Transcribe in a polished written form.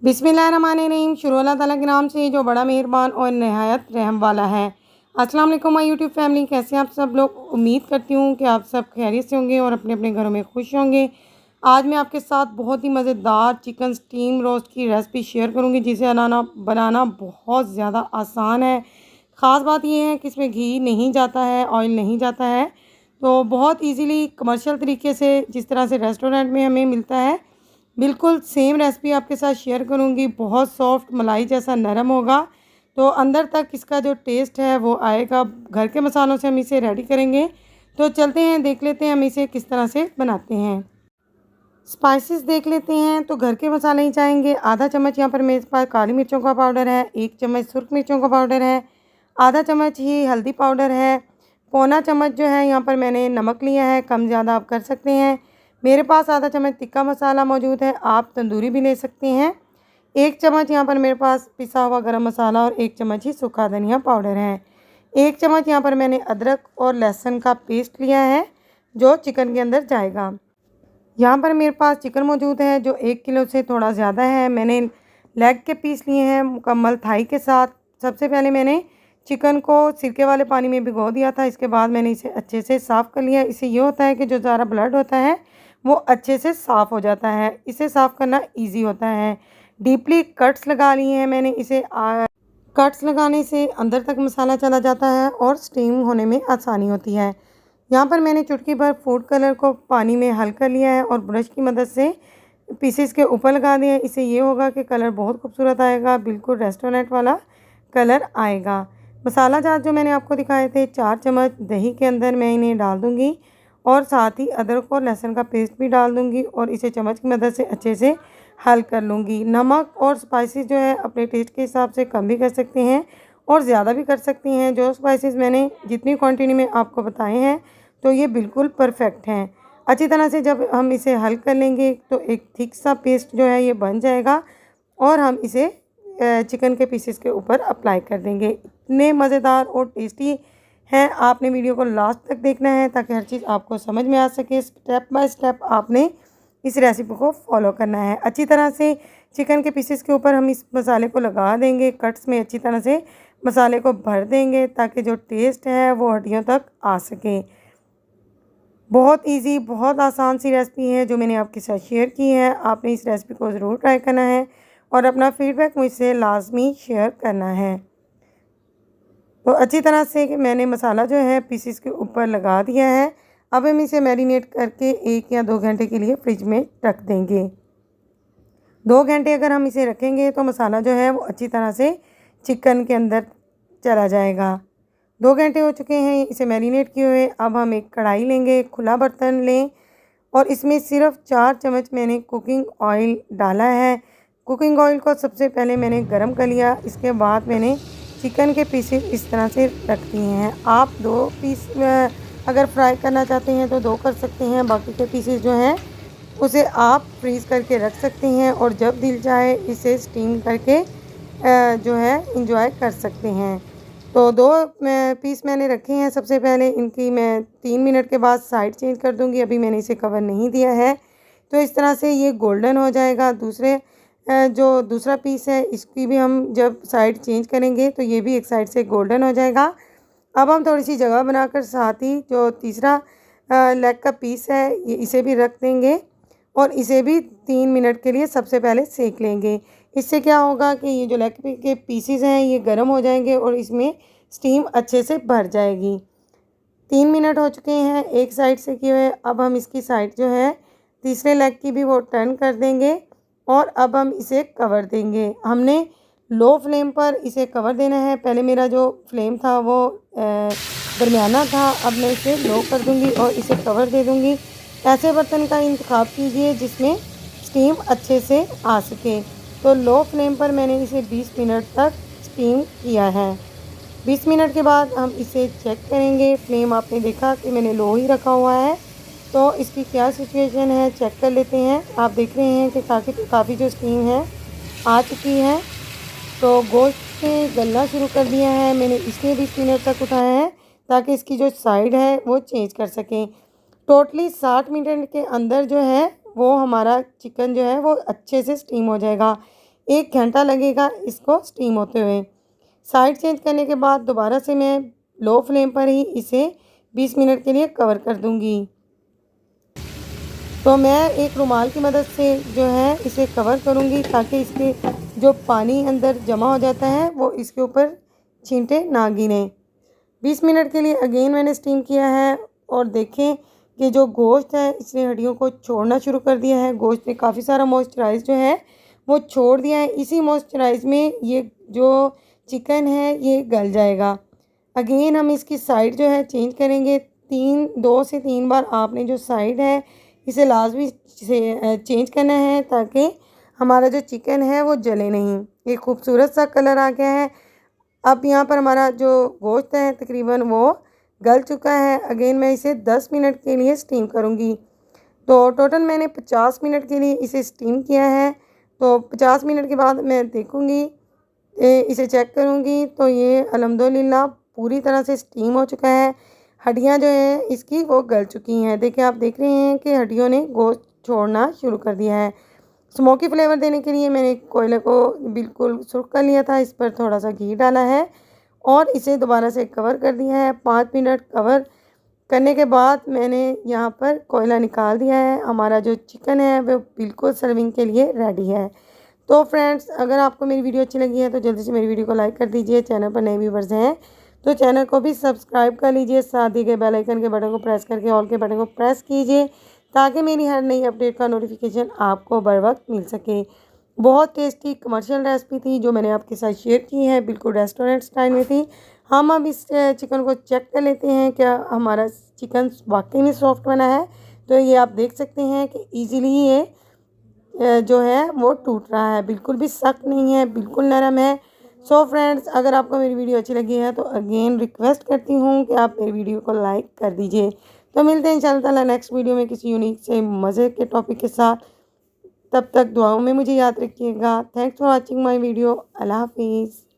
बिस्मिल्लाहिर्रहमानिर्रहीम। शुरू अल्लाह ताला के नाम से जो बड़ा मेहरबान और नहायत रहम वाला है। अस्सलाम वालेकुम माय यूट्यूब फैमिली, कैसे हैं आप सब लोग। उम्मीद करती हूँ कि आप सब खैरियत से होंगे और अपने अपने घरों में खुश होंगे। आज मैं आपके साथ बहुत ही मज़ेदार चिकन स्टीम रोस्ट की रेसिपी शेयर करूँगी, जिसे बनाना बहुत ज़्यादा आसान है। ख़ास बात यह है कि इसमें घी नहीं जाता है, ऑयल नहीं जाता है। तो बहुत ईज़िली कमर्शियल तरीके से, जिस तरह से रेस्टोरेंट में हमें मिलता है, बिल्कुल सेम रेसिपी आपके साथ शेयर करूँगी। बहुत सॉफ्ट मलाई जैसा नरम होगा, तो अंदर तक इसका जो टेस्ट है वो आएगा। घर के मसालों से हम इसे रेडी करेंगे। तो चलते हैं, देख लेते हैं हम इसे किस तरह से बनाते हैं। स्पाइसेस देख लेते हैं। तो घर के मसाले ही जाएंगे। आधा चम्मच यहाँ पर मेरे पास काली मिर्चों का पाउडर है, 1 चम्मच सुर्ख मिर्चों का पाउडर है, आधा चम्मच ही हल्दी पाउडर है, पौना चम्मच जो है यहाँ पर मैंने नमक लिया है, कम ज़्यादा आप कर सकते हैं। मेरे पास आधा चम्मच तिक्का मसाला मौजूद है, आप तंदूरी भी ले सकते हैं। 1 चम्मच यहाँ पर मेरे पास पिसा हुआ गरम मसाला और 1 चम्मच ही सूखा धनिया पाउडर है। 1 चम्मच यहाँ पर मैंने अदरक और लहसुन का पेस्ट लिया है, जो चिकन के अंदर जाएगा। यहाँ पर मेरे पास चिकन मौजूद है जो 1 किलो से थोड़ा ज़्यादा है। मैंने लेग के पीस लिए हैं मुकम्मल थाई के साथ। सबसे पहले मैंने चिकन को सिरके वाले पानी में भिगो दिया था। इसके बाद मैंने इसे अच्छे से साफ़ कर लिया। इससे ये होता है कि जो सारा ब्लड होता है वो अच्छे से साफ़ हो जाता है। इसे साफ़ करना ईजी होता है। डीपली कट्स लगा लिए हैं मैंने इसे। कट्स लगाने से अंदर तक मसाला चला जाता है और स्टीम होने में आसानी होती है। यहाँ पर मैंने चुटकी भर फूड कलर को पानी में हल कर लिया है और ब्रश की मदद से पीसेस के ऊपर लगा दिया है। इससे ये होगा कि कलर बहुत खूबसूरत आएगा, बिल्कुल रेस्टोरेंट वाला कलर आएगा। मसाला जार जो मैंने आपको दिखाए थे, 4 चम्मच दही के अंदर मैं इन्हें डाल दूँगी और साथ ही अदरक और लहसुन का पेस्ट भी डाल दूँगी और इसे चम्मच की मदद से अच्छे से हल कर लूँगी। नमक और स्पाइसेस जो है अपने टेस्ट के हिसाब से कम भी कर सकते हैं और ज़्यादा भी कर सकती हैं। जो स्पाइसेस मैंने जितनी क्वांटिटी में आपको बताए हैं, तो ये बिल्कुल परफेक्ट हैं। अच्छी तरह से जब हम इसे हल कर लेंगे तो एक थिक सा पेस्ट जो है ये बन जाएगा और हम इसे चिकन के पीसेस के ऊपर अप्लाई कर देंगे। इतने मज़ेदार और टेस्टी हैं। आपने वीडियो को लास्ट तक देखना है ताकि हर चीज़ आपको समझ में आ सके। स्टेप बाय स्टेप आपने इस रेसिपी को फॉलो करना है। अच्छी तरह से चिकन के पीसेस के ऊपर हम इस मसाले को लगा देंगे। कट्स में अच्छी तरह से मसाले को भर देंगे ताकि जो टेस्ट है वो हड्डियों तक आ सके। बहुत इजी, बहुत आसान सी रेसिपी है जो मैंने आपके साथ शेयर की है। आपने इस रेसिपी को ज़रूर ट्राई करना है और अपना फीडबैक मुझसे लाजमी शेयर करना है। तो अच्छी तरह से कि मैंने मसाला जो है पीसेस के ऊपर लगा दिया है। अब हम इसे मैरिनेट करके 1 या 2 घंटे के लिए फ्रिज में रख देंगे। 2 घंटे अगर हम इसे रखेंगे तो मसाला जो है वो अच्छी तरह से चिकन के अंदर चला जाएगा। 2 घंटे हो चुके हैं इसे मैरिनेट किए हुए। अब हम एक कढ़ाई लेंगे, खुला बर्तन लें और इसमें सिर्फ 4 चम्मच मैंने कुकिंग ऑयल डाला है। कुकिंग ऑयल को सबसे पहले मैंने गरम कर लिया। इसके बाद मैंने चिकन के पीसेस इस तरह से रख दिए हैं। आप 2 पीस अगर फ्राई करना चाहते हैं तो 2 कर सकते हैं। बाकी के पीसेस जो हैं उसे आप फ्रीज़ करके रख सकते हैं और जब दिल चाहे इसे स्टीम करके जो है इंजॉय कर सकते हैं। तो 2 पीस मैंने रखे हैं। सबसे पहले इनकी मैं 3 मिनट के बाद साइड चेंज कर दूंगी। अभी मैंने इसे कवर नहीं दिया है, तो इस तरह से ये गोल्डन हो जाएगा। जो दूसरा पीस है इसकी भी हम जब साइड चेंज करेंगे तो ये भी एक साइड से गोल्डन हो जाएगा। अब हम थोड़ी सी जगह बनाकर साथ ही जो तीसरा लेग का पीस है ये इसे भी रख देंगे और इसे भी 3 मिनट के लिए सबसे पहले सेक लेंगे। इससे क्या होगा कि ये जो लेग के पीसीज हैं ये गर्म हो जाएंगे और इसमें स्टीम अच्छे से भर जाएगी। 3 मिनट हो चुके हैं एक साइड से किए हुए। अब हम इसकी साइड जो है तीसरे लेग की भी वो टर्न कर देंगे और अब हम इसे कवर देंगे। हमने लो फ्लेम पर इसे कवर देना है। पहले मेरा जो फ्लेम था वो दरमियाना था, अब मैं इसे लो कर दूंगी और इसे कवर दे दूंगी। ऐसे बर्तन का इंतखाब कीजिए जिसमें स्टीम अच्छे से आ सके। तो लो फ्लेम पर मैंने इसे 20 मिनट तक स्टीम किया है। 20 मिनट के बाद हम इसे चेक करेंगे। फ्लेम आपने देखा कि मैंने लो ही रखा हुआ है, तो इसकी क्या सिचुएशन है चेक कर लेते हैं। आप देख रहे हैं कि काफ़ी जो स्टीम है आ चुकी है। तो गोश्त ने गलना शुरू कर दिया है। मैंने इसलिए 20 मिनट तक उठाया है ताकि इसकी जो साइड है वो चेंज कर सकें। टोटली 60 मिनट के अंदर जो है वो हमारा चिकन जो है वो अच्छे से स्टीम हो जाएगा। 1 घंटा लगेगा इसको स्टीम होते हुए। साइड चेंज करने के बाद दोबारा से मैं लो फ्लेम पर ही इसे 20 मिनट के लिए कवर कर दूंगी। तो मैं एक रुमाल की मदद से जो है इसे कवर करूंगी ताकि इसके जो पानी अंदर जमा हो जाता है वो इसके ऊपर छींटे ना गिरें। 20 मिनट के लिए अगेन मैंने स्टीम किया है और देखें कि जो गोश्त है इसने हड्डियों को छोड़ना शुरू कर दिया है। गोश्त ने काफ़ी सारा मॉइस्चराइज जो है वो छोड़ दिया है। इसी मॉइस्चराइज में ये जो चिकन है ये गल जाएगा। अगेन हम इसकी साइड जो है चेंज करेंगे। 2 से 3 बार आपने जो साइड है इसे लाजमी से चेंज करना है ताकि हमारा जो चिकन है वो जले नहीं। एक खूबसूरत सा कलर आ गया है। अब यहाँ पर हमारा जो गोश्त है तकरीबन वो गल चुका है। अगेन मैं इसे 10 मिनट के लिए स्टीम करूँगी। तो टोटल मैंने 50 मिनट के लिए इसे स्टीम किया है। तो 50 मिनट के बाद मैं देखूँगी, इसे चेक करूँगी तो ये अल्हम्दुलिल्लाह पूरी तरह से स्टीम हो चुका है। हड्डियाँ जो हैं इसकी वो गल चुकी हैं। देखिए आप देख रहे हैं कि हड्डियों ने गोश्त छोड़ना शुरू कर दिया है। स्मोकी फ्लेवर देने के लिए मैंने कोयले को बिल्कुल सुर्ख कर लिया था, इस पर थोड़ा सा घी डाला है और इसे दोबारा से कवर कर दिया है। 5 मिनट कवर करने के बाद मैंने यहाँ पर कोयला निकाल दिया है। हमारा जो चिकन है वो बिल्कुल सर्विंग के लिए रेडी है। तो फ्रेंड्स, अगर आपको मेरी वीडियो अच्छी लगी है तो जल्दी से मेरी वीडियो को लाइक कर दीजिए। चैनल पर नए व्यूवर्स हैं तो चैनल को भी सब्सक्राइब कर लीजिए। साथ ही के बेल आइकन के बटन को प्रेस करके ऑल के बटन को प्रेस कीजिए ताकि मेरी हर नई अपडेट का नोटिफिकेशन आपको बर वक्त मिल सके। बहुत टेस्टी कमर्शियल रेसिपी थी जो मैंने आपके साथ शेयर की है, बिल्कुल रेस्टोरेंट स्टाइल में थी। हम अब इस चिकन को चेक कर लेते हैं क्या हमारा चिकन वाकई में सॉफ्ट बना है। तो ये आप देख सकते हैं कि ईज़िली ये जो है वो टूट रहा है, बिल्कुल भी सख्त नहीं है, बिल्कुल नरम है। सो फ्रेंड्स, अगर आपको मेरी वीडियो अच्छी लगी है तो अगेन रिक्वेस्ट करती हूँ कि आप मेरी वीडियो को लाइक कर दीजिए। तो मिलते हैं इंशाल्लाह ताला नेक्स्ट वीडियो में किसी यूनिक से मज़े के टॉपिक के साथ। तब तक दुआओं में मुझे याद रखिएगा। Thanks for watching my video. अल्लाह हाफिज़।